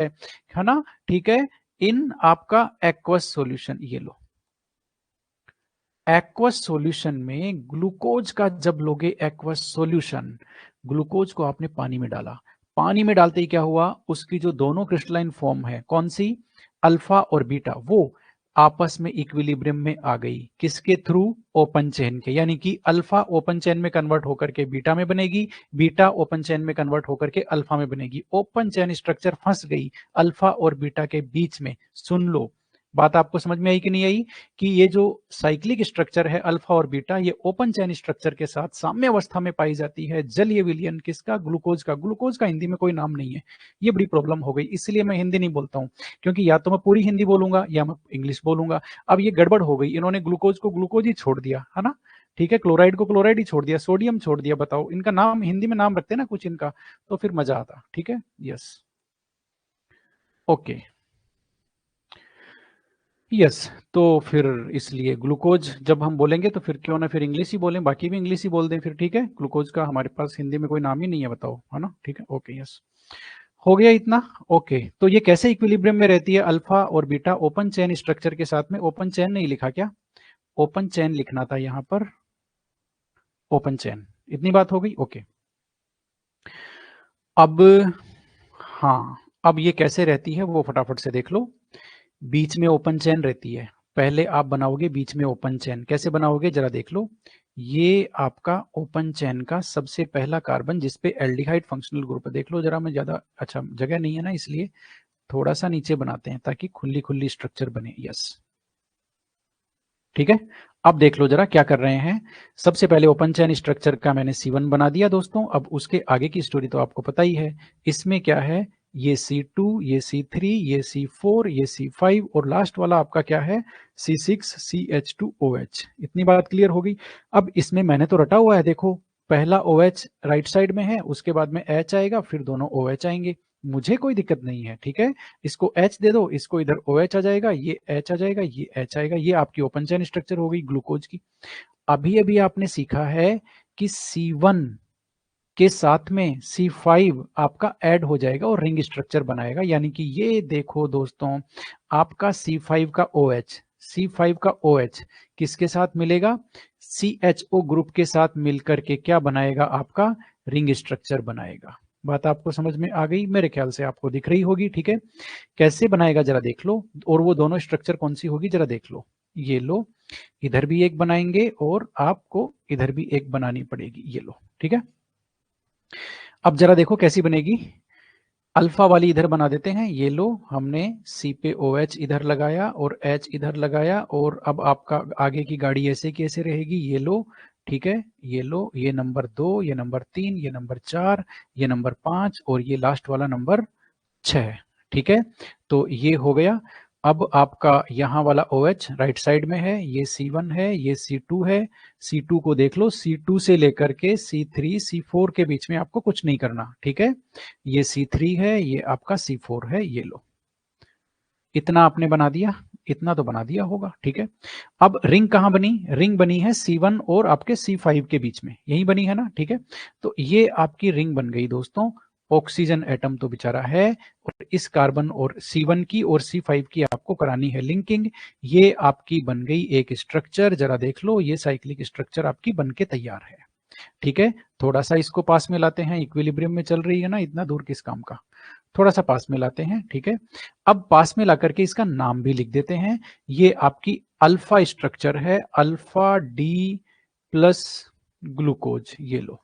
है ना, ठीक है, इन आपका एक्वस सॉल्यूशन। ये लो, एक्वस सॉल्यूशन में ग्लूकोज का जब लोगे एक्वस सॉल्यूशन, ग्लूकोज को आपने पानी में डाला, पानी में डालते ही क्या हुआ, उसकी जो दोनों क्रिस्टलाइन फॉर्म है, कौन सी, अल्फा और बीटा, वो आपस में इक्विलिब्रियम में आ गई। किसके थ्रू, ओपन चेन के, यानी कि अल्फा ओपन चेन में कन्वर्ट होकर के बीटा में बनेगी, बीटा ओपन चेन में कन्वर्ट होकर के अल्फा में बनेगी। ओपन चेन स्ट्रक्चर फंस गई अल्फा और बीटा के बीच में। सुन लो, बात आपको समझ में आई कि नहीं आई, कि ये जो साइक्लिक स्ट्रक्चर है अल्फा और बीटा, ये ओपन चेन स्ट्रक्चर के साथ साम्य अवस्था में पाई जाती है। जलीय विलयन किसका, ग्लूकोज का। ग्लूकोज का हिंदी में कोई नाम नहीं है, ये बड़ी प्रॉब्लम हो गई, इसलिए मैं हिंदी नहीं बोलता हूं, क्योंकि या तो मैं पूरी हिंदी बोलूंगा या मैं इंग्लिश बोलूंगा। अब ये गड़बड़ हो गई, इन्होंने ग्लूकोज को ग्लूकोज ही छोड़ दिया, है ना, ठीक है, क्लोराइड को क्लोराइड ही छोड़ दिया, सोडियम छोड़ दिया। बताओ, इनका नाम हिंदी में नाम रखते ना कुछ इनका, तो फिर मजा आता। ठीक है, यस, ओके, यस। तो फिर इसलिए ग्लूकोज जब हम बोलेंगे तो फिर क्यों ना फिर इंग्लिश ही बोलें, बाकी भी इंग्लिश ही बोल दें फिर, ठीक है। ग्लूकोज का हमारे पास हिंदी में कोई नाम ही नहीं है, बताओ, है ना, ठीक है, ओके, यस, हो गया इतना। ओके, तो ये कैसे इक्विलिब्रियम में रहती है, अल्फा और बीटा ओपन चेन स्ट्रक्चर के साथ में। ओपन चेन नहीं लिखा क्या, ओपन चेन लिखना था यहां पर, ओपन चेन, इतनी बात हो गई, ओके। अब हाँ, अब ये कैसे रहती है वो फटाफट से देख लो। बीच में ओपन चेन रहती है, पहले आप बनाओगे बीच में ओपन चेन, कैसे बनाओगे जरा देख लो। ये आपका ओपन चेन का सबसे पहला कार्बन जिसपे एल्डिहाइड फंक्शनल ग्रुप है, देख लो जरा, मैं ज्यादा अच्छा जगह नहीं है ना, इसलिए थोड़ा सा नीचे बनाते हैं ताकि खुली खुली स्ट्रक्चर बने, यस, ठीक है। अब देख लो जरा क्या कर रहे हैं। सबसे पहले ओपन चेन स्ट्रक्चर का मैंने C1 बना दिया दोस्तों। अब उसके आगे की स्टोरी तो आपको पता ही है, इसमें क्या है, ये C2, ये C3, ये C4, ये C5 और लास्ट वाला आपका क्या है, C6 CH2OH। इतनी बात क्लियर हो गई। अब इसमें मैंने तो रटा हुआ है, देखो, पहला OH राइट साइड में है, उसके बाद में H आएगा, फिर दोनों OH आएंगे, मुझे कोई दिक्कत नहीं है, ठीक है। इसको H दे दो, इसको इधर OH आ जाएगा, ये H आ जाएगा, ये H आएगा, ये आपकी ओपन चेन स्ट्रक्चर हो गई ग्लूकोज की। अभी अभी आपने सीखा है कि C1 के साथ में C5 आपका ऐड हो जाएगा और रिंग स्ट्रक्चर बनाएगा, यानी कि ये देखो दोस्तों, आपका C5 का OH, C5 का OH किसके साथ मिलेगा, CHO ग्रुप के साथ मिलकर के क्या बनाएगा, आपका रिंग स्ट्रक्चर बनाएगा। बात आपको समझ में आ गई, मेरे ख्याल से आपको दिख रही होगी, ठीक है। कैसे बनाएगा जरा देख लो, और वो दोनों स्ट्रक्चर कौन सी होगी जरा देख लो। ये लो, इधर भी एक बनाएंगे और आपको इधर भी एक बनानी पड़ेगी, ये लो, ठीक है। अब जरा देखो कैसी बनेगी, अल्फा वाली इधर बना देते हैं, ये लो, हमने C पे OH इधर लगाया और H इधर लगाया, और अब आपका आगे की गाड़ी ऐसे की ऐसे रहेगी, ये लो, ठीक है, ये लो, ये नंबर 2, ये नंबर 3, ये नंबर 4, ये नंबर 5 और ये लास्ट वाला नंबर 6, ठीक है। तो ये हो गया। अब आपका यहाँ वाला OH राइट साइड में है, ये C1 है, ये C2 है, C2 को देख लो, C2 से लेकर के C3 C4 के बीच में आपको कुछ नहीं करना, ठीक है। ये C3 है, ये आपका C4 है, ये लो, इतना आपने बना दिया, इतना तो बना दिया होगा, ठीक है। अब रिंग कहाँ बनी, रिंग बनी है C1 और आपके C5 के बीच में, यही बनी है ना, ठीक है। तो ये आपकी रिंग बन गई दोस्तों। ऑक्सीजन एटम तो बेचारा है, और इस कार्बन और C1 की और C5 की आपको करानी है लिंकिंग। ये आपकी बन गई एक स्ट्रक्चर, जरा देख लो, ये साइक्लिक स्ट्रक्चर आपकी बन के तैयार है, ठीक है। थोड़ा सा इसको पास में लाते हैं, इक्विलिब्रियम में चल रही है ना, इतना दूर किस काम का, थोड़ा सा पास में लाते हैं, ठीक है। अब पास में ला करके इसका नाम भी लिख देते हैं। ये आपकी अल्फा स्ट्रक्चर है, अल्फा डी प्लस ग्लूकोज, ये लो,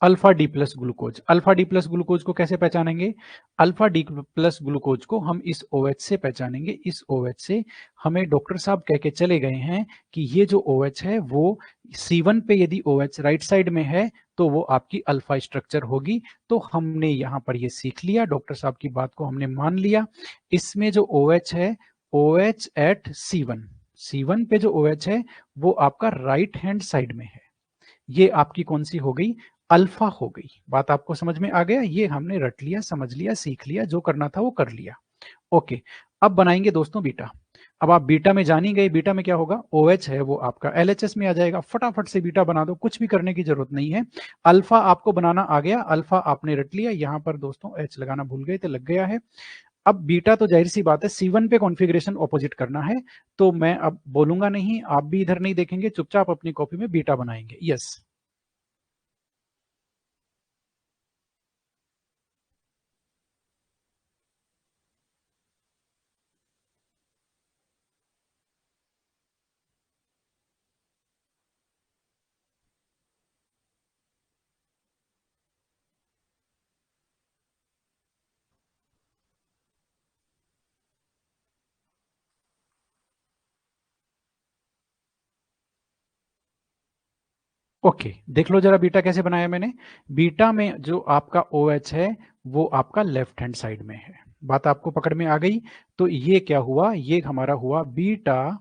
alpha D plus glucose. Alpha D plus glucose को कैसे पहचानेंगे, अल्फा डी प्लस ग्लूकोज को हम इस OH से पहचानेंगे। इस OH से हमें डॉक्टर साहब कह के चले गए हैं कि ये जो OH है वो C1 पे यदि OH राइट साइड में है तो वो आपकी अल्फा स्ट्रक्चर होगी। तो हमने यहाँ पर ये सीख लिया, डॉक्टर साहब की बात को हमने मान लिया। इसमें जो OH है, OH एट C1, C1 पे जो OH है वो आपका राइट हैंड साइड में है, ये आपकी कौन सी हो गई, अल्फा हो गई। बात आपको समझ में आ गया, ये हमने रट लिया, समझ लिया, सीख लिया, जो करना था वो कर लिया, ओके। अब बनाएंगे दोस्तों बीटा। अब आप बीटा में जान ही गए, बीटा में क्या होगा, OH है वो आपका LHS में आ जाएगा। फटाफट से बीटा बना दो, कुछ भी करने की जरूरत नहीं है। अल्फा आपको बनाना आ गया, अल्फा आपने रट लिया, यहां पर दोस्तों H लगाना भूल गए तो लग गया है। अब बीटा तो जाहिर सी बात है C1 पे कॉन्फ़िगरेशन ऑपोजिट करना है, तो मैं अब बोलूंगा नहीं, आप भी इधर नहीं देखेंगे, चुपचाप अपनी कॉपी में बीटा बनाएंगे। यस, ओके, देख लो जरा बीटा कैसे बनाया मैंने। बीटा में जो आपका OH है वो आपका लेफ्ट हैंड साइड में है, बात आपको पकड़ में आ गई। तो ये क्या हुआ, ये हमारा हुआ beta,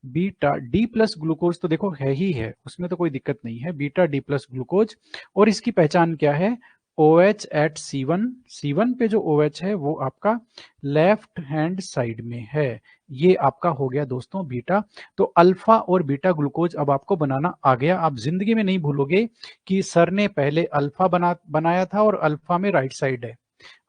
beta D plus glucose तो देखो है ही है, उसमें तो कोई दिक्कत नहीं है, बीटा डी प्लस ग्लूकोज। और इसकी पहचान क्या है, OH एट C1, C1 पे जो OH है वो आपका लेफ्ट हैंड साइड में है। ये आपका हो गया दोस्तों बीटा। तो अल्फा और बीटा ग्लूकोज अब आपको बनाना आ गया। आप जिंदगी में नहीं भूलोगे कि सर ने पहले अल्फा बनाया था और अल्फा में राइट साइड है,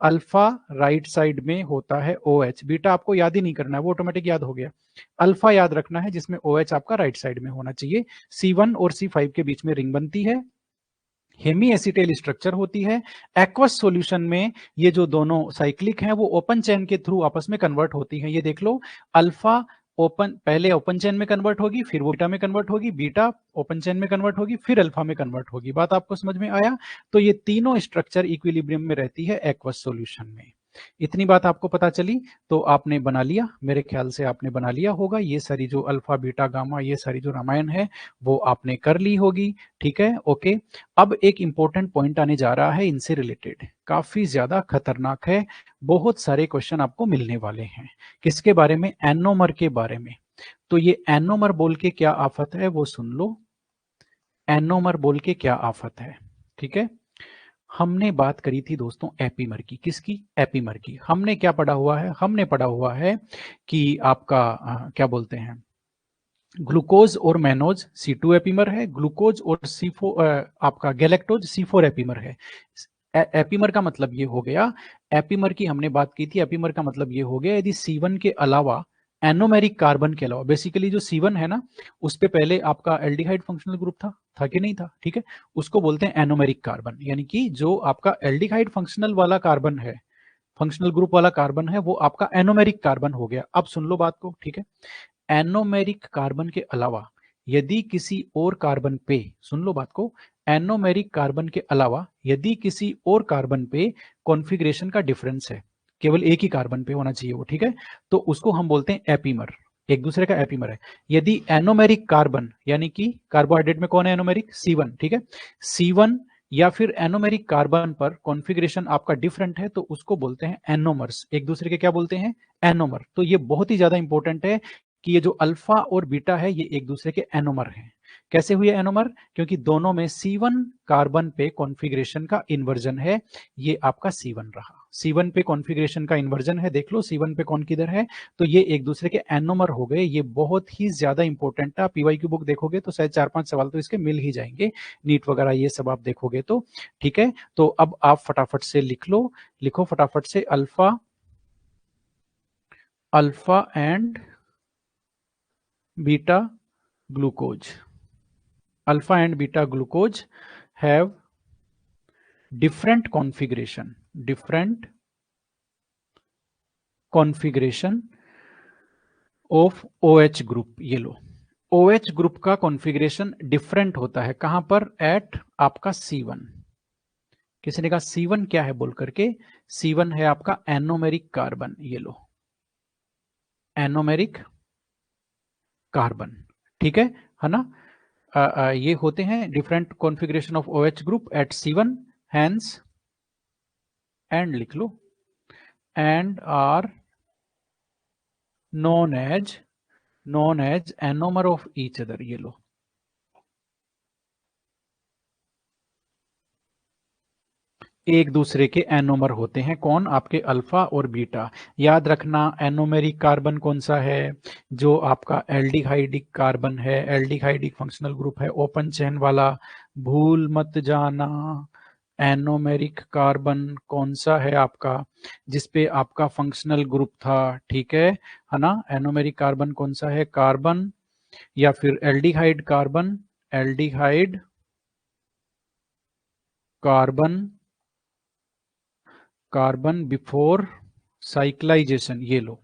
अल्फा राइट साइड में होता है OH। बीटा आपको याद ही नहीं करना है, वो ऑटोमेटिक याद हो गया। अल्फा याद रखना है जिसमें OH आपका राइट साइड में होना चाहिए। C1 और C5 के बीच में रिंग बनती है, हेमी एसिटेल स्ट्रक्चर होती है। एक्वस सॉल्यूशन में ये जो दोनों साइक्लिक हैं वो ओपन चेन के थ्रू आपस में कन्वर्ट होती हैं। ये देख लो, अल्फा ओपन, पहले ओपन चेन में कन्वर्ट होगी, फिर वो बीटा में कन्वर्ट होगी, बीटा ओपन चेन में कन्वर्ट होगी, फिर अल्फा में कन्वर्ट होगी। बात आपको समझ में आया। तो ये तीनों स्ट्रक्चर इक्विलिब्रियम में रहती है एक्वस सॉल्यूशन में। इतनी बात आपको पता चली, तो आपने बना लिया, मेरे ख्याल से आपने बना लिया होगा। ये सारी जो अल्फा बीटा गामा, ये सारी जो रामायण है वो आपने कर ली होगी। ठीक है, ओके। अब एक इंपॉर्टेंट पॉइंट आने जा रहा है इनसे रिलेटेड, काफी ज्यादा खतरनाक है, बहुत सारे क्वेश्चन आपको मिलने वाले हैं। किसके बारे में, एनोमर के बारे में। तो ये एनोमर बोल के क्या आफत है वो सुन लो, एनोमर बोल के क्या आफत है। ठीक है, हमने बात करी थी दोस्तों एपीमर की, किसकी, एपीमर की। हमने क्या पढ़ा हुआ है, हमने पढ़ा हुआ है कि आपका क्या बोलते हैं, ग्लूकोज और मैनोज C2 एपीमर है, ग्लूकोज और C4 आपका गैलेक्टोज C4 एपीमर है। एपीमर का मतलब ये हो गया, एपीमर की हमने बात की थी, एपीमर का मतलब ये हो गया यदि C1 के अलावा, एनोमेरिक कार्बन के अलावा, बेसिकली जो C1 है ना, उस पे पहले आपका एल्डिहाइड फंक्शनल ग्रुप था कि नहीं था, ठीक है, उसको बोलते हैं एनोमेरिक कार्बन। यानी कि जो आपका एल्डिहाइड फंक्शनल वाला कार्बन है, फंक्शनल ग्रुप वाला कार्बन है, वो आपका एनोमेरिक कार्बन हो गया। अब सुन लो बात को, ठीक है। एनोमेरिक कार्बन के अलावा यदि किसी और कार्बन पे, सुन लो बात को, एनोमेरिक कार्बन के अलावा यदि किसी और कार्बन पे कॉन्फ़िगरेशन का डिफरेंस है, केवल एक ही कार्बन पे होना चाहिए वो, ठीक है, तो उसको हम बोलते हैं एपीमर, एक दूसरे का एपीमर है। यदि एनोमेरिक कार्बन, यानी कि कार्बोहाइड्रेट में कौन है एनोमेरिक, C1, ठीक है, C1 या फिर एनोमेरिक कार्बन पर कॉन्फ़िगरेशन आपका डिफरेंट है, तो उसको बोलते हैं एनोमर्स, एक दूसरे के क्या बोलते हैं, एनोमर। तो ये बहुत ही ज्यादा इंपॉर्टेंट है कि ये जो अल्फा और बीटा है ये एक दूसरे के एनोमर हैं। कैसे हुए एनोमर, क्योंकि दोनों में C1 कार्बन पे कॉन्फ़िगरेशन का इन्वर्जन है, ये आपका C1 रहा, C1 पे कॉन्फ़िगरेशन का इन्वर्जन है, देख लो C1 पे कौन किधर है, तो ये एक दूसरे के एनोमर हो गए। ये बहुत ही ज्यादा इंपॉर्टेंट था, पीवाई की बुक देखोगे तो शायद 4-5 सवाल तो इसके मिल ही जाएंगे, नीट वगैरह ये सब आप देखोगे तो। ठीक है, तो अब आप फटाफट से लिख लो, लिखो फटाफट से, alpha, alpha and beta glucose, alpha and beta glucose have different configuration of OH group। ये लो, OH ग्रुप का कॉन्फ़िगरेशन डिफरेंट होता है, कहां पर, एट आपका C1। किसी ने कहा C1 क्या है बोल करके, C1 है आपका एनोमेरिक कार्बन, ये लो, एनोमेरिक कार्बन, ठीक है ना। ये होते हैं different configuration of OH group at C1, hence, and लिख लो, and are known as enomer of each other। ये लो, एक दूसरे के एनोमर होते हैं। कौन? आपके अल्फा और बीटा। याद रखना एनोमेरिक कार्बन कौन सा है? जो आपका एल्डिहाइडिक कार्बन है, एल्डिहाइडिक फंक्शनल ग्रुप है, ओपन चेन वाला। भूल मत जाना एनोमेरिक कार्बन कौन सा है आपका, जिसपे आपका फंक्शनल ग्रुप था। ठीक है ना? एनोमेरिक कार्बन कौन सा है? कार्बन या फिर aldehyde carbon, aldehyde carbon, carbon before cyclisation. ये लो,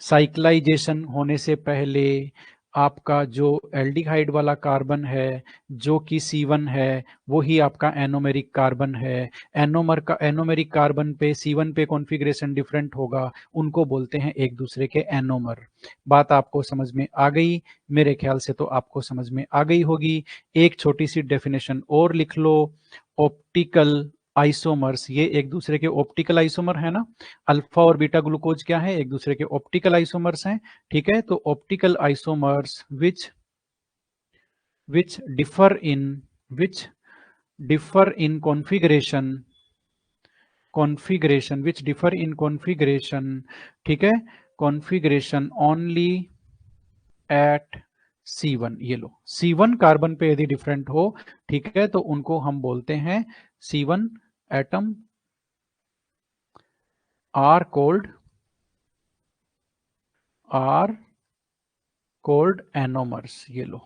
साइक्लाइजेशन होने से पहले आपका जो एल्डिहाइड वाला कार्बन है, जो कि C1 है, वो ही आपका एनोमेरिक कार्बन है। एनोमेरिक कार्बन पे C1 पे कॉन्फ़िगरेशन डिफरेंट होगा, उनको बोलते हैं एक दूसरे के एनोमर। बात आपको समझ में आ गई? मेरे ख्याल से तो आपको समझ में आ गई होगी। एक छोटी सी डेफिनेशन और लिख लो, ऑप्टिकल आइसोमर्स, ये एक दूसरे के ऑप्टिकल आइसोमर है ना। अल्फा और बीटा ग्लूकोज क्या है? एक दूसरे के ऑप्टिकल आइसोमर्स हैं। ठीक है, तो optical isomers which differ in configuration, ठीक है, configuration only at C1। ये लो, C1 कार्बन पे यदि डिफरेंट हो, ठीक है, तो उनको हम बोलते हैं C1 atom are cold anomers. ये लो,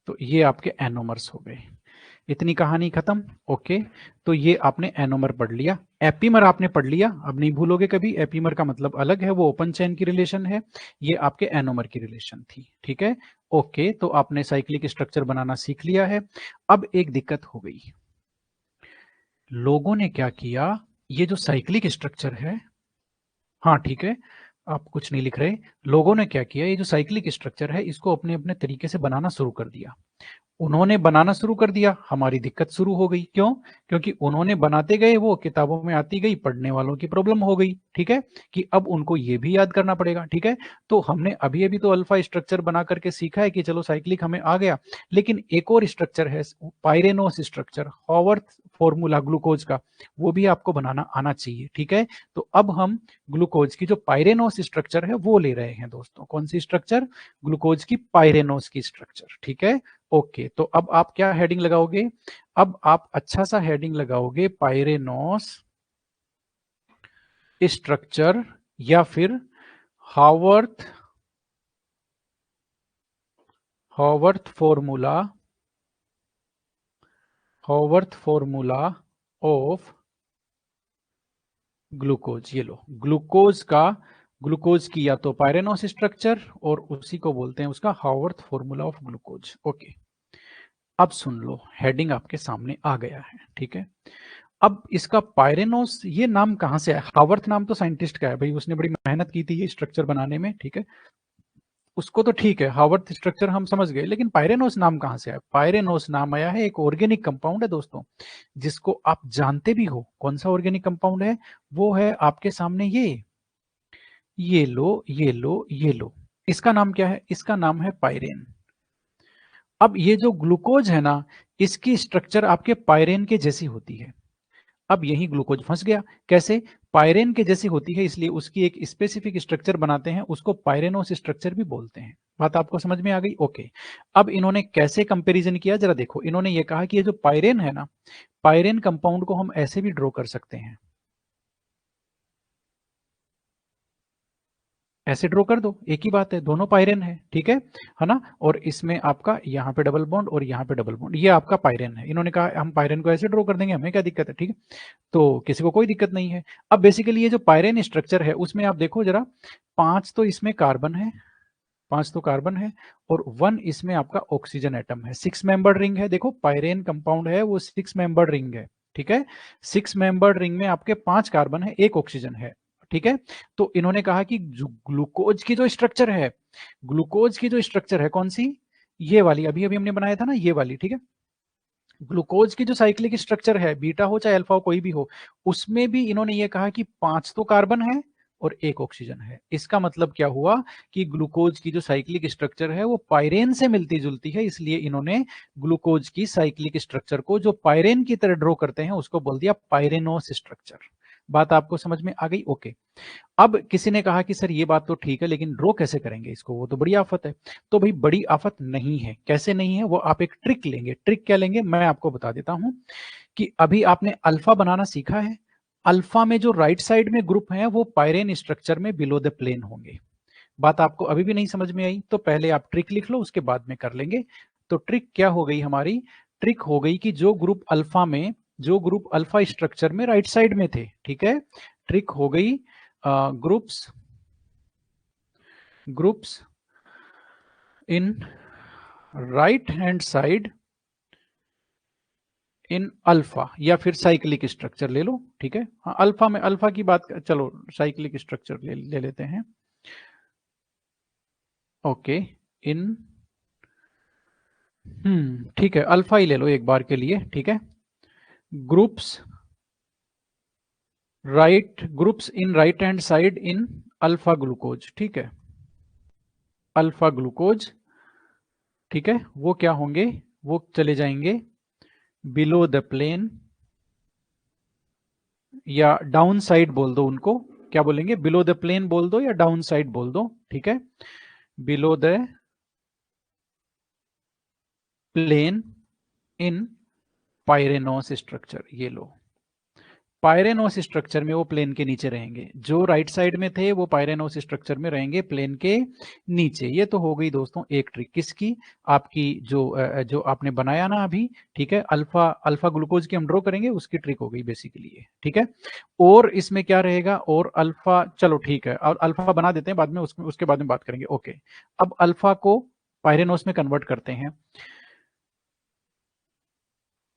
तो ये आपके एनोमर्स हो गए। इतनी कहानी खत्म। ओके, तो ये आपने एनोमर पढ़ लिया। एपीमर आपने पढ़ लिया, अब नहीं भूलोगे कभी। एपीमर का मतलब अलग है, वो ओपन चेन की रिलेशन है, ये आपके एनोमर की रिलेशन थी। ठीक है, ओके, तो आपने साइक्लिक स्ट्रक्चर बनाना सीख लिया है। अब एक दिक्कत हो गई, लोगों ने क्या किया, ये जो साइक्लिक स्ट्रक्चर है, हाँ ठीक है, आप कुछ नहीं लिख रहे। लोगों ने क्या किया, ये जो साइक्लिक स्ट्रक्चर है, इसको अपने अपने तरीके से बनाना शुरू कर दिया। उन्होंने बनाना शुरू कर दिया, हमारी दिक्कत शुरू हो गई। क्यों? क्योंकि उन्होंने बनाते गए, वो किताबों में आती गई, पढ़ने वालों की प्रॉब्लम हो गई। ठीक है, कि अब उनको ये भी याद करना पड़ेगा। ठीक है, तो हमने अभी अभी तो अल्फा स्ट्रक्चर बना करके सीखा है कि चलो साइक्लिक हमें आ गया, लेकिन एक और स्ट्रक्चर है pyranose structure, Howarth formula glucose का, वो भी आपको बनाना आना चाहिए। ठीक है, तो अब हम ग्लूकोज की जो पायरेनोस स्ट्रक्चर है वो ले रहे हैं दोस्तों। कौन सी स्ट्रक्चर? ग्लूकोज की पायरेनोस की स्ट्रक्चर। ठीक है, ओके, तो अब आप क्या हेडिंग लगाओगे? अब आप अच्छा सा हेडिंग लगाओगे, पायरेनोस स्ट्रक्चर, या फिर Haworth formula, Haworth formula of glucose. ये लो, ग्लूकोज की या तो पायरेनोस स्ट्रक्चर, और उसी को बोलते हैं उसका Haworth formula of glucose. Okay, अब सुन लो, हेडिंग आपके सामने आ गया है। ठीक है, अब इसका पायरेनोस ये नाम कहां से आया? हावर्थ नाम तो साइंटिस्ट का है भाई, उसने बड़ी मेहनत की थी ये स्ट्रक्चर बनाने में। ठीक है, उसको तो ठीक है, हावर्थ स्ट्रक्चर हम समझ गए, लेकिन पायरेनोस नाम कहां से आया? पायरेनोस नाम आया है, एक ऑर्गेनिक कंपाउंड है दोस्तों, जिसको आप जानते भी हो। कौन सा ऑर्गेनिक कंपाउंड है? वो है आपके सामने ये लो, ये लो, ये लो, इसका नाम क्या है? इसका नाम है पायरेन। अब ये जो ग्लूकोज है ना, इसकी स्ट्रक्चर आपके पायरेन के जैसी होती है। अब यही ग्लूकोज फंस गया। कैसे? पायरेन के जैसी होती है, इसलिए उसकी एक स्पेसिफिक स्ट्रक्चर बनाते हैं, उसको पायरेनोस स्ट्रक्चर भी बोलते हैं। बात आपको समझ में आ गई? ओके, अब इन्होंने कैसे कंपैरिजन किया, जरा देखो। इन्होंने ये कहा कि ये जो पायरेन है ना, पायरेन कंपाउंड को हम ऐसे भी ड्रॉ कर सकते हैं, ऐसे ड्रॉ कर दो, एक ही बात है, दोनों पायरेन है ना। और इसमें आपका यहाँ पे डबल बॉन्ड और यहाँ पे डबल बॉन्ड, ये आपका पायरेन है। इन्होंने कहा हम पायरेन को ऐसे ड्रॉ कर देंगे, हमें क्या दिक्कत है? ठीक है, तो किसी को कोई दिक्कत नहीं है। अब बेसिकली ये जो पायरेन स्ट्रक्चर है, उसमें आप देखो जरा, 5 तो इसमें कार्बन है, 5 तो कार्बन है, और 1 इसमें आपका ऑक्सीजन एटम है। 6 मेंबर्ड रिंग है, देखो पायरेन कंपाउंड है वो 6 मेंबर्ड रिंग है। ठीक है, 6 मेंबर्ड रिंग में आपके 5 कार्बन है, 1 ऑक्सीजन है। ठीक है, तो इन्होंने कहा कि ग्लूकोज की जो स्ट्रक्चर है, ग्लूकोज की जो स्ट्रक्चर है कौन सी? ये वाली, अभी अभी हमने बनाया था ना, ये वाली। ठीक है, ग्लूकोज की जो साइक्लिक स्ट्रक्चर है, बीटा हो चाहे अल्फा हो, कोई भी हो, उसमें भी इन्होंने ये कहा कि 5 तो कार्बन है और एक ऑक्सीजन है। इसका मतलब क्या हुआ कि ग्लूकोज की जो साइक्लिक स्ट्रक्चर है वो पायरेन से मिलती जुलती है, इसलिए इन्होंने ग्लूकोज की साइक्लिक स्ट्रक्चर को जो पायरेन की तरह ड्रॉ करते हैं उसको बोल दिया पायरेनोस स्ट्रक्चर। बात आपको समझ में आ गई? ओके। अब किसी ने कहा कि सर ये बात तो ठीक है लेकिन ड्रॉ कैसे करेंगे इसको, वो तो बड़ी आफत है। तो भाई बड़ी आफत नहीं है। कैसे नहीं है? वो आप एक ट्रिक लेंगे। ट्रिक क्या लेंगे मैं आपको बता देता हूं कि अभी आपने अल्फा बनाना सीखा है। अल्फा में जो राइट साइड में ग्रुप है वो पायरेन स्ट्रक्चर में बिलो द प्लेन होंगे। बात आपको अभी भी नहीं समझ में आई तो पहले आप ट्रिक लिख लो, उसके बाद में कर लेंगे। तो ट्रिक क्या हो गई हमारी? ट्रिक हो गई कि जो ग्रुप अल्फा में, जो ग्रुप अल्फा स्ट्रक्चर में राइट साइड में थे, ठीक है, ट्रिक हो गई groups in right hand side in alpha, या फिर साइक्लिक स्ट्रक्चर ले लो, ठीक है। हाँ, अल्फा में अल्फा की बात चलो साइक्लिक स्ट्रक्चर ले लेते हैं। ओके, इन ठीक है, अल्फा ही ले लो एक बार के लिए, ठीक है। Groups in right hand side in alpha glucose, ठीक है, अल्फा ग्लूकोज, ठीक है। वो क्या होंगे? वो चले जाएंगे बिलो द प्लेन, या डाउन साइड बोल दो उनको। क्या बोलेंगे? बिलो द प्लेन बोल दो या डाउन साइड बोल दो, ठीक है। Below the plane in pyranose structure, ये लो। पायरेनोस स्ट्रक्चर में वो प्लेन के नीचे रहेंगे। जो राइट साइड में थे वो पायरेनोस स्ट्रक्चर में रहेंगे प्लेन के नीचे। ये तो हो गई दोस्तों एक ट्रिक किसकी? आपकी जो आपने बनाया ना अभी, ठीक है, अल्फा अल्फा ग्लूकोज की हम ड्रॉ करेंगे उसकी ट्रिक हो गई बेसिकली, ठीक है। और इसमें क्या रहेगा? और अल्फा, चलो ठीक है, और अल्फा बना देते हैं बाद में, उसके बाद में बात करेंगे। ओके, अब अल्फा को पायरेनोस में कन्वर्ट करते हैं।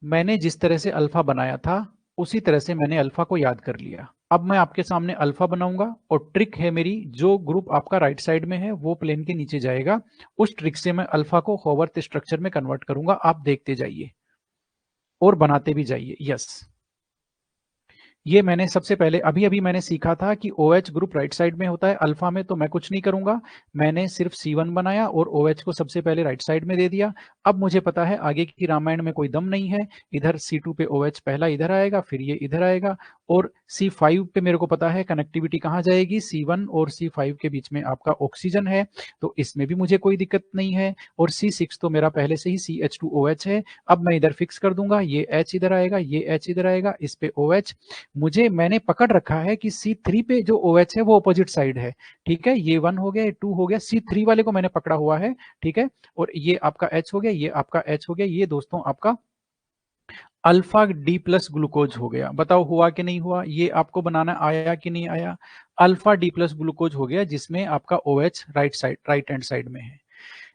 मैंने जिस तरह से अल्फा बनाया था उसी तरह से मैंने अल्फा को याद कर लिया। अब मैं आपके सामने अल्फा बनाऊंगा और ट्रिक है मेरी, जो ग्रुप आपका राइट साइड में है वो प्लेन के नीचे जाएगा। उस ट्रिक से मैं अल्फा को होवर्थ स्ट्रक्चर में कन्वर्ट करूंगा। आप देखते जाइए और बनाते भी जाइए। यस, ये मैंने सबसे पहले अभी अभी मैंने सीखा था कि OH ग्रुप राइट साइड में होता है अल्फा में, तो मैं कुछ नहीं करूंगा, मैंने सिर्फ C1 बनाया और OH को सबसे पहले राइट साइड में दे दिया। अब मुझे पता है आगे की रामायण में कोई दम नहीं है, इधर C2 पे OH पहला इधर आएगा, फिर ये इधर आएगा, और C5 पे मेरे को पता है कनेक्टिविटी कहाँ जाएगी, C1 और C5 के बीच में आपका ऑक्सीजन है, तो इसमें भी मुझे कोई दिक्कत नहीं है। और C6 तो मेरा पहले से ही CH2OH है। अब मैं इधर फिक्स कर दूंगा, ये H इधर आएगा, ये H इधर आएगा, इस पे OH। मैंने पकड़ रखा है कि C3 पे जो OH है वो अपोजिट साइड है, ठीक है। ये 1 हो गया, ये 2 हो गया, C3 वाले को मैंने पकड़ा हुआ है, ठीक है। और ये आपका H हो गया, ये आपका H हो गया, ये दोस्तों आपका अल्फा डी प्लस ग्लूकोज हो गया। बताओ हुआ कि नहीं हुआ? ये आपको बनाना आया कि नहीं आया? अल्फा डी प्लस ग्लूकोज हो गया जिसमें आपका OH राइट हैंड साइड में है।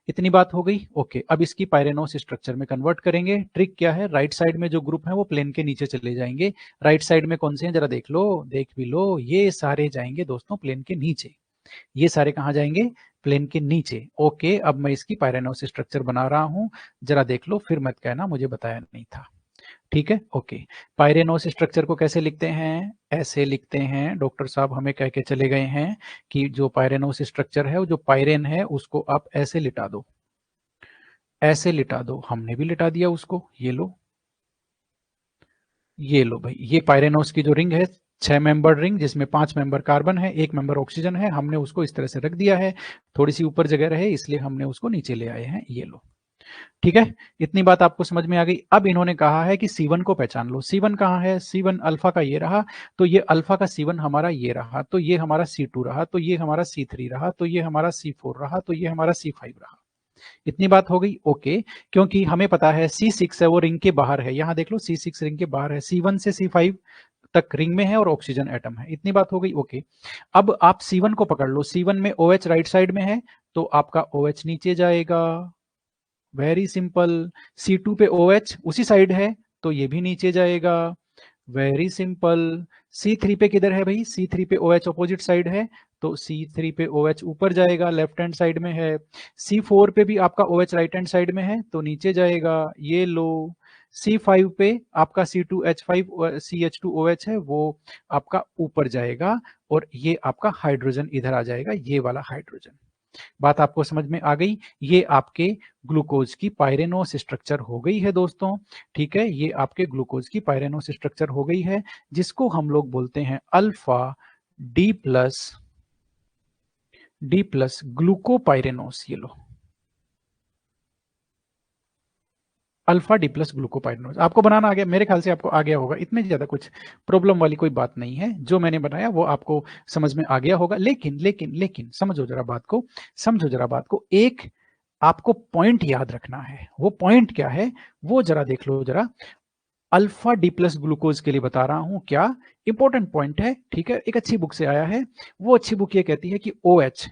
इतनी बात हो गई। ओके, अब इसकी पायरेनोस स्ट्रक्चर में कन्वर्ट करेंगे। ट्रिक क्या है? राइट साइड में जो ग्रुप है वो प्लेन के नीचे चले जाएंगे। राइट साइड में कौन से हैं जरा देख लो, देख भी लो, ये सारे जाएंगे दोस्तों प्लेन के नीचे। ये सारे कहाँ जाएंगे? प्लेन के नीचे। ओके, अब मैं इसकी पायरेनोस स्ट्रक्चर बना रहा हूं, जरा देख लो, फिर मत कहना मुझे बताया नहीं था, ठीक है। ओके, पायरेनोस स्ट्रक्चर को कैसे लिखते हैं? ऐसे लिखते हैं। डॉक्टर साहब हमें कह के चले गए हैं कि जो पायरेनोस स्ट्रक्चर है, वो जो पायरेन है उसको आप ऐसे लिटा दो, ऐसे लिटा दो। हमने भी लिटा दिया उसको, ये लो, ये लो भाई। ये पायरेनोस की जो रिंग है, 6 मेंबर रिंग, जिसमें 5 मेंबर कार्बन है, 1 मेंबर ऑक्सीजन है, हमने उसको इस तरह से रख दिया है। थोड़ी सी ऊपर जगह रहे इसलिए हमने उसको नीचे ले आए हैं, ये लो, ठीक है। इतनी बात आपको समझ में आ गई। अब इन्होंने कहा है कि C1 को पहचान लो। C1 कहाँ है? C1 अल्फा का ये रहा, तो ये अल्फा का C1 हमारा ये रहा, तो ये हमारा C2 रहा, तो ये हमारा C3 रहा, तो ये हमारा C4 रहा, तो ये हमारा C5 रहा। इतनी बात हो गई। ओके, क्योंकि हमें पता है C6 है वो रिंग के बाहर है, यहां देख लो C6 रिंग के बाहर है, C1 से C5 तक रिंग में है और ऑक्सीजन एटम है। इतनी बात हो गई। ओके, अब आप C1 को पकड़ लो। C1 में OH राइट साइड में है, तो आपका OH नीचे जाएगा, वेरी सिंपल। C2 पे OH उसी साइड है, तो ये भी नीचे जाएगा, वेरी सिंपल। C3 पे किधर है भाई? C3 पे OH अपोजिट साइड है, तो C3 पे OH ऊपर जाएगा, लेफ्ट हैंड साइड में है। C4 पे भी आपका OH राइट हैंड साइड में है, तो नीचे जाएगा, ये लो। C5 पे आपका C2H5 CH2OH है वो आपका ऊपर जाएगा और ये आपका हाइड्रोजन इधर आ जाएगा, ये वाला हाइड्रोजन। बात आपको समझ में आ गई? ये आपके ग्लूकोज की पायरेनोस स्ट्रक्चर हो गई है दोस्तों, ठीक है। ये आपके ग्लूकोज की पायरेनोस स्ट्रक्चर हो गई है, जिसको हम लोग बोलते हैं अल्फा डी प्लस ग्लूकोपाइरेनोस। ये लो, अल्फा डी प्लस ग्लूकोपाइरेनोस आपको बनाना आ गया, मेरे ख्याल से आपको आ गया होगा, इतनी ज्यादा कुछ प्रॉब्लम वाली कोई बात नहीं है। जो मैंने बनाया वो आपको समझ में आ गया होगा। लेकिन लेकिन लेकिन समझो जरा बात को, समझो जरा बात को। एक आपको पॉइंट याद रखना है, वो पॉइंट क्या है वो जरा देख लो जरा। अल्फा डी प्लस ग्लूकोज के लिए बता रहा हूं, क्या इंपॉर्टेंट पॉइंट है, ठीक है। एक अच्छी बुक से आया है, वो अच्छी बुक ये कहती है कि OH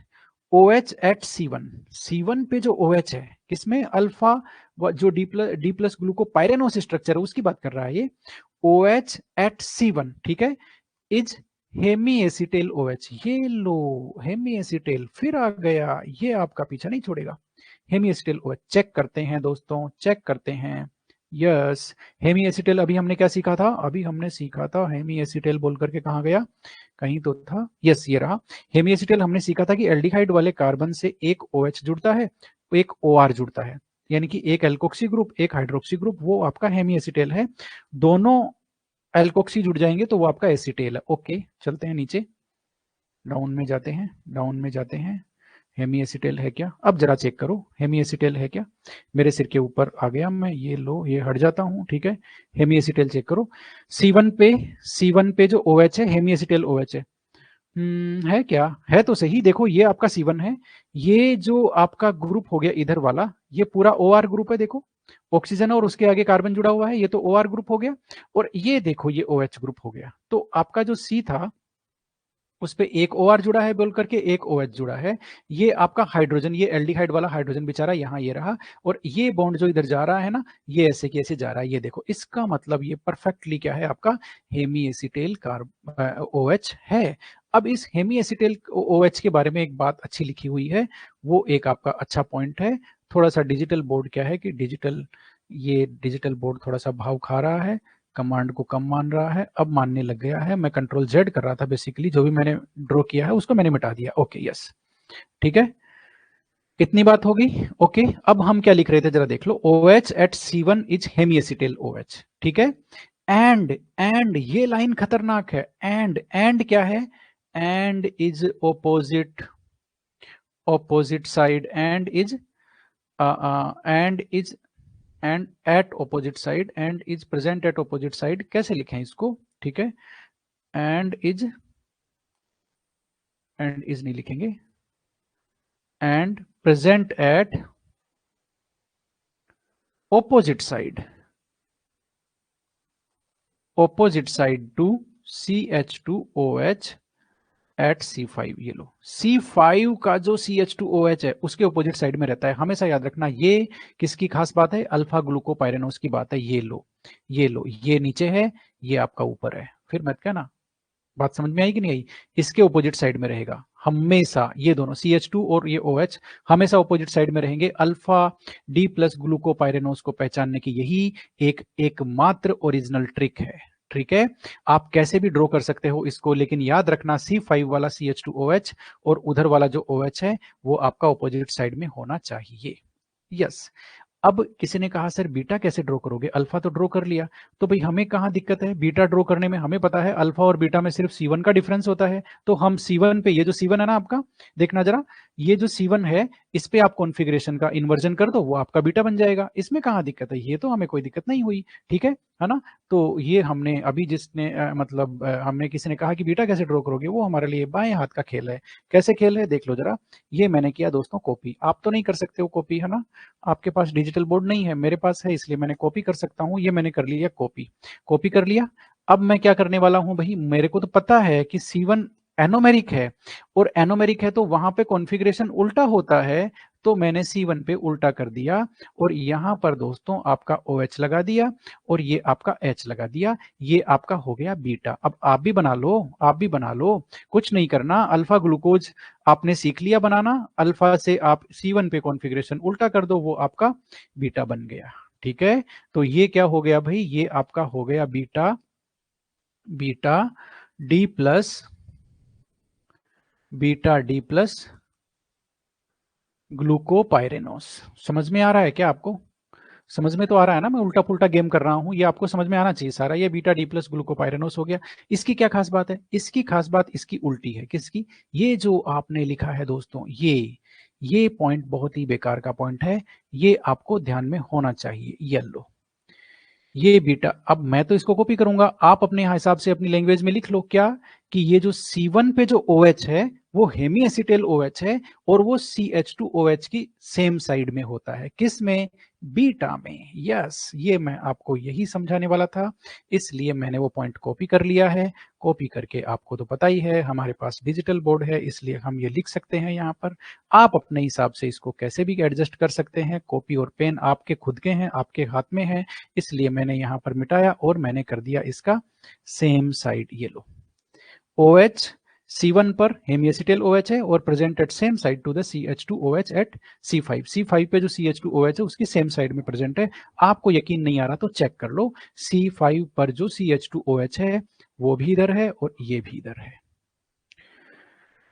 एट C1 पे जो OH है किसमें, अल्फा जो डी प्लस ग्लूकोपाइरेनोस स्ट्रक्चर है उसकी बात कर रहा है ये, OH एट C1, ठीक है, इज हेमी एसिटेल OH। ये लो, हेमी एसिटेल फिर आ गया, ये आपका पीछा नहीं छोड़ेगा। हेमी एसिटेल OH चेक करते हैं दोस्तों, चेक करते हैं। यस, हेमी एसिटेल अभी हमने क्या सीखा था, अभी हमने सीखा था हेमी एसिटेल बोल करके कहाँ गया, कहीं तो था, यस ये रहा। हेमी एसिटेल हमने सीखा था कि एल्डिहाइड वाले कार्बन से एक OH जुड़ता है, एक OR जुड़ता है, यानी कि एक एल्कोक्सी ग्रुप एक हाइड्रोक्सी ग्रुप, वो आपका हेमी एसिटेल है। दोनों एल्कोक्सी जुड़ जाएंगे तो वो आपका एसिटेल है। ओके, चलते हैं नीचे, डाउन में जाते हैं, डाउन में जाते हैं। हेमी एसिटेल है क्या, अब जरा चेक करो हेमी एसिटेल है क्या। मेरे सिर के ऊपर आ गया मैं, ये लो, ये हट जाता हूं, ठीक है। हेमी एसिटेल चेक करो, C1 पे जो OH है हेमी एसिटेल OH है। है क्या, है तो सही, देखो ये आपका C1 है, ये जो आपका ग्रुप हो गया इधर वाला, ये पूरा OR ग्रुप है, देखो ऑक्सीजन और उसके आगे कार्बन जुड़ा हुआ है, ये तो OR ग्रुप हो गया। और ये देखो ये OH ग्रुप हो गया। तो आपका जो C था उस पे एक OR जुड़ा है बोल करके एक OH जुड़ा है, ये आपका हाइड्रोजन, ये एल्डिहाइड वाला हाइड्रोजन बेचारा यहाँ ये रहा, और ये बॉन्ड जो इधर जा रहा है ना, ये ऐसे की ऐसे जा रहा है, ये देखो, इसका मतलब ये परफेक्टली क्या है आपका हेमी एसिटेल OH है। अब इस हेमी एसिटेल OH के बारे में एक बात अच्छी लिखी हुई है, वो एक आपका अच्छा पॉइंट है। थोड़ा सा डिजिटल बोर्ड क्या है कि ये डिजिटल बोर्ड थोड़ा सा भाव खा रहा है, कमांड को कम मान रहा है, अब मानने लग गया है। मैं कंट्रोल Z कर रहा था, बेसिकली जो भी मैंने ड्रॉ किया है उसको मैंने मिटा दिया। ओके यस, ठीक है, कितनी बात होगी। ओके, अब हम क्या लिख रहे थे जरा देख लो, OH at C1 is hemiacetal OH, ठीक है। एंड ये लाइन खतरनाक है, एंड क्या है, and is opposite side, and is and at opposite side, and is present at opposite side, कैसे लिखें इसको, ठीक है। एंड इज नहीं लिखेंगे, and present at opposite side to CH2OH at C5। ये लो, C5 का जो CH2OH है उसके ऑपोजिट साइड में रहता है, हमेशा याद रखना। ये किसकी खास बात है, अल्फा ग्लूकोपाइरेनोस की बात है। ये लो, ये नीचे है, ये आपका ऊपर है, फिर मत कहना। बात समझ में आई कि नहीं आई, इसके ऑपोजिट साइड में रहेगा हमेशा, ये दोनों CH2 और ये OH हमेशा ऑपोजिट साइड में रहेंगे। अल्फा डी प्लस ग्लूकोपाइरेनोस को पहचानने की यही एकमात्र ओरिजिनल ट्रिक है, ठीक है। आप कैसे भी ड्रॉ कर सकते हो इसको, लेकिन याद रखना C5 वाला CH2OH और उधर वाला जो OH है वो आपका ऑपोजिट साइड में होना चाहिए। यस, अब किसी ने कहा सर बीटा कैसे ड्रॉ करोगे, अल्फा तो ड्रॉ कर लिया, तो भाई हमें कहां दिक्कत है बीटा ड्रॉ करने में, हमें पता है अल्फा और बीटा में सिर्फ C1 का डिफरेंस होता है। तो हम C1 पे, ये जो C1 है ना आपका, देखना जरा, ये जो C1 है इस पे आप कॉन्फ़िगरेशन का इन्वर्जन कर दो, वो आपका बीटा बन जाएगा, इसमें कहां दिक्कत है, ये तो हमें कोई दिक्कत नहीं हुई, ठीक है ना। तो ये हमने अभी जिसने हमने किसी ने कहा कि बीटा कैसे ड्रॉ करोगे, वो हमारे लिए बाएं हाथ का खेल है। कैसे खेल है देख लो जरा, ये मैंने किया दोस्तों कॉपी, आप तो नहीं कर सकते हो कॉपी, है ना, आपके पास डिजिटल बोर्ड नहीं है, मेरे पास है, इसलिए मैंने कॉपी कर सकता हूं। ये मैंने कर लिया कॉपी कर लिया। अब मैं क्या करने वाला हूं भाई, मेरे को तो पता है कि C1 एनोमेरिक है, और एनोमेरिक है तो वहां पे कॉन्फ़िगरेशन उल्टा होता है, तो मैंने C1 पे उल्टा कर दिया, और यहां पर दोस्तों आपका OH लगा दिया, और ये आपका H लगा दिया, ये आपका हो गया बीटा। अब आप भी बना लो, कुछ नहीं करना, अल्फा ग्लूकोज आपने सीख लिया बनाना, अल्फा से आप C1 पे कॉन्फ़िगरेशन उल्टा कर दो, वो आपका बीटा बन गया, ठीक है, तो ये क्या हो गया भाई, ये आपका हो गया बीटा डी प्लस ग्लूकोपाइरेनोस। समझ में आ रहा है क्या आपको? समझ में तो आ रहा है ना, मैं उल्टा पुल्टा गेम कर रहा हूं, ये आपको समझ में आना चाहिए सारा। ये बीटा डी प्लस ग्लूकोपाइरेनोस हो गया। इसकी क्या खास बात है? इसकी खास बात इसकी उल्टी है। किसकी? ये जो आपने लिखा है दोस्तों, ये पॉइंट बहुत ही बेकार का पॉइंट है, ये आपको ध्यान में होना चाहिए। येलो ये बीटा, अब मैं तो इसको कॉपी करूंगा, आप अपने हिसाब से अपनी लैंग्वेज में लिख लो क्या, कि ये जो C1 पे जो OH है वो हेमी एसिटेल OH है, और वो CH2OH की सेम साइड में होता है। किस में? बीटा में। यस, ये मैं आपको यही समझाने वाला था, इसलिए मैंने वो पॉइंट कॉपी कर लिया है। कॉपी करके, आपको तो पता ही है हमारे पास डिजिटल बोर्ड है, इसलिए हम ये लिख सकते हैं यहाँ पर। आप अपने हिसाब से इसको कैसे भी एडजस्ट कर सकते हैं। कॉपी और पेन आपके खुद के हैं, आपके हाथ में है, इसलिए मैंने यहाँ पर मिटाया और मैंने कर दिया इसका सेम साइड। ये लो, OH C1 पर हेमिएसिटेल OH है और present at same side to the CH2OH at C5। C5 पे जो CH2OH है उसकी सेम साइड में प्रेजेंट है। आपको यकीन नहीं आ रहा तो चेक कर लो, C5 पर जो CH2OH है वो भी इधर है और ये भी इधर है।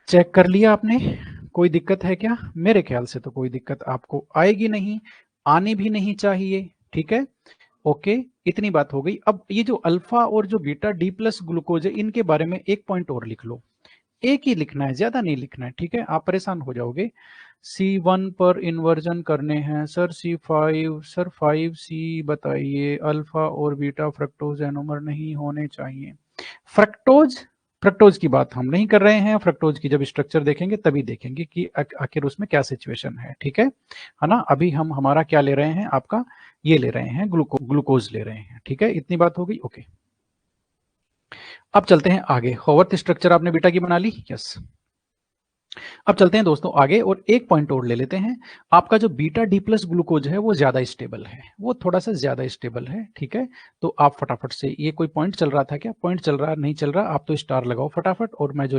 चेक कर लिया आपने? कोई दिक्कत है क्या? मेरे ख्याल से तो कोई दिक्कत आपको आएगी नहीं, आनी भी नहीं चाहिए। ठीक है, ओके, इतनी बात हो गई। अब ये जो अल्फा और जो बीटा डी प्लस ग्लूकोज है, इनके बारे में एक पॉइंट और लिख लो। एक ही लिखना है, ज्यादा नहीं लिखना है, ठीक है, आप परेशान हो जाओगे। C1 पर इन्वर्जन करने हैं सर, C5 सर, 5C बताइए, अल्फा और बीटा फ्रक्टोज एनोमर नहीं होने चाहिए। फ्रक्टोज की बात हम नहीं कर रहे हैं, फ्रक्टोज की जब स्ट्रक्चर देखेंगे तभी देखेंगे कि आखिर उसमें क्या सिचुएशन है। ठीक है ना? अभी हम हमारा क्या ले रहे हैं, आपका ये ले रहे हैं, ग्लूकोज ले रहे हैं। ठीक है, इतनी बात हो गई। ओके, अब चलते हैं आगे। होवर्थ स्ट्रक्चर आपने बीटा की बना ली। यस, अब चलते हैं दोस्तों आगे, और एक पॉइंट और ले लेते हैं। आपका जो बीटा डी प्लस ग्लूकोज है वो ज्यादा स्टेबल है, वो थोड़ा सा ज्यादा स्टेबल है। ठीक है, तो आप फटाफट से, ये कोई पॉइंट चल रहा था क्या? पॉइंट चल रहा नहीं चल रहा, आप तो स्टार लगाओ फटाफट, और मैं जो